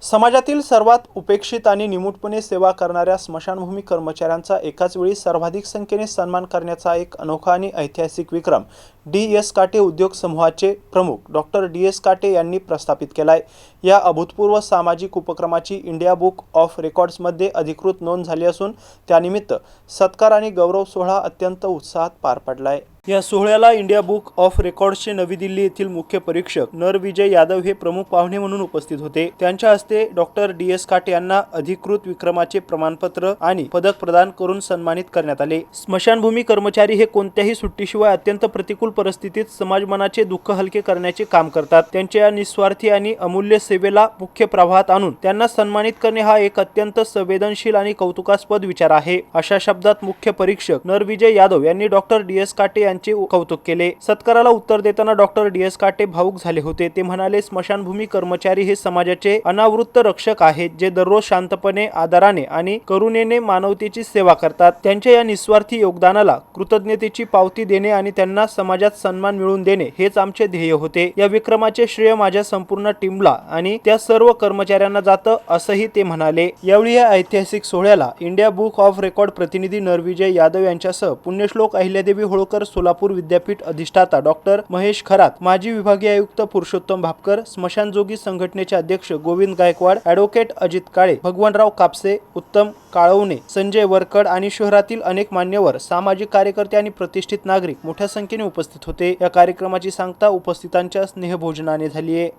समाजातील सर्वात उपेक्षित आणि निमूटपणे सेवा करणाऱ्या स्मशानभूमी कर्मचाऱ्यांचा एकाच वेळी सर्वाधिक संख्येने सन्मान करण्याचा एक अनोखा आणि ऐतिहासिक विक्रम डी.एस. काटे उद्योग समूहाचे प्रमुख डॉक्टर डी.एस. काटे यांनी प्रस्थापित केलाय। या अभूतपूर्व सामाजिक उपक्रमाची इंडिया बुक ऑफ रेकॉर्ड्समध्ये अधिकृत नोंद झाली असून त्यानिमित्त सत्कार आणि गौरव सोहळा अत्यंत उत्साहात पार पडलाय। या सोहळ्याला इंडिया बुक ऑफ रेकॉर्ड्सचे नवी दिल्ली येथील मुख्य परीक्षक नरविजय यादव हे प्रमुख पाहुणे म्हणून उपस्थित होते। त्यांच्या हस्ते डॉक्टर डी.एस. काटे यांना अधिकृत विक्रमाचे प्रमाणपत्र आणि पदक प्रदान करून सन्मानित करण्यात आले। स्मशानभूमी कर्मचारी हे कोणत्याही सुट्टीशिवाय अत्यंत प्रतिकूल परिस्थितीत समाजमनाचे दुःख हलके करण्याचे काम करतात। त्यांच्या निस्वार्थी आणि अमूल्य सेवेला मुख्य प्रवाहात आणून त्यांना सन्मानित करणे हा एक अत्यंत संवेदनशील आणि कौतुकास्पद विचार आहे, अशा शब्दात मुख्य परीक्षक नरविजय यादव यांनी डॉक्टर डी.एस. काटे यांचे कौतुक केले। सत्काराला उत्तर देताना डॉक्टर डी.एस. काटे भावुक झाले होते। ते म्हणाले, स्मशानभूमी कर्मचारी हे समाजाचे अनावृत्त रक्षक आहेत, जे दररोज शांतपणे, आदराने आणि करुणेने मानवतेची सेवा करतात। त्यांच्या या निस्वार्थी योगदानाला कृतज्ञतेची पावती देणे आणि त्यांना समाजात सन्मान मिळवून देणे हेच आमचे ध्येय होते। या विक्रमाचे श्रेय माझ्या संपूर्ण टीमला आणि त्या सर्व कर्मचाऱ्यांना जातं, असंही ते म्हणाले। यावेळी या ऐतिहासिक सोहळ्याला इंडिया बुक ऑफ रेकॉर्ड प्रतिनिधी नरविजय यादव यांच्यासह पुण्यश्लोक अहिल्यादेवी होळकर सोलापूर विद्यापीठ अधिष्ठाता डॉक्टर महेश खरात, माजी विभागीय आयुक्त पुरुषोत्तम भापकर, स्मशानजोगी संघटनेचे अध्यक्ष गोविंद गायकवाड, ॲडव्होकेट अजित काळे, भगवानराव कापसे, उत्तम काळवणे, संजय वरकड आणि शहरातील अनेक मान्यवर, सामाजिक कार्यकर्ते आणि प्रतिष्ठित नागरिक मोठ्या संख्येने उपस्थित होते। या कार्यक्रमाची सांगता उपस्थितांच्या स्नेहभोजनाने झाली आहे।